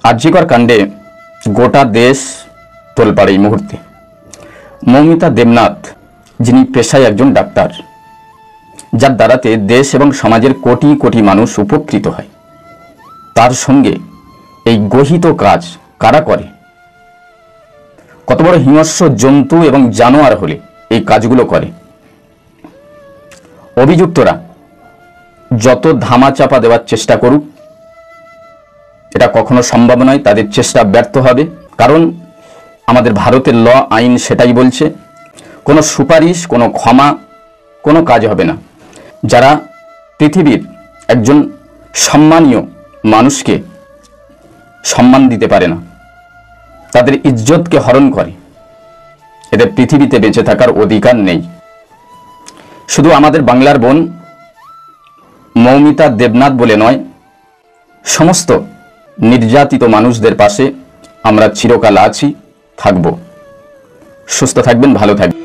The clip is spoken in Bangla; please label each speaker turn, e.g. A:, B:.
A: আরজিকর কাণ্ডে গোটা দেশ তোলপাড় এই মুহূর্তে। মৌমিতা দেবনাথ, যিনি পেশায় একজন ডাক্তার, যার দ্বারাতে দেশ এবং সমাজের কোটি কোটি মানুষ উপকৃত হয়, তার সঙ্গে এই গহিত কাজ কারা করে? কত বড় হিংস্র জন্তু এবং জানোয়ার হলে এই কাজগুলো করে? অভিযুক্তরা যত ধামাচাপা দেওয়ার চেষ্টা করুক, এটা কখনো সম্ভব নয়, তাদের চেষ্টা ব্যর্থ হবে। কারণ আমাদের ভারতের ল আইন সেটাই বলছে, কোনো সুপারিশ, কোনো ক্ষমা, কোনো কাজ হবে না। যারা পৃথিবীর একজন সম্মানীয় মানুষকে সম্মান দিতে পারে না, তাদের ইজ্জতকে হরণ করে, এদের পৃথিবীতে বেঁচে থাকার অধিকার নেই। শুধু আমাদের বাংলার বোন মৌমিতা দেবনাথ বলে নয়, সমস্ত নির্যাতিত মানুষদের পাশে আমরা চিরকাল আছি, থাকব। সুস্থ থাকবেন, ভালো থাকবেন।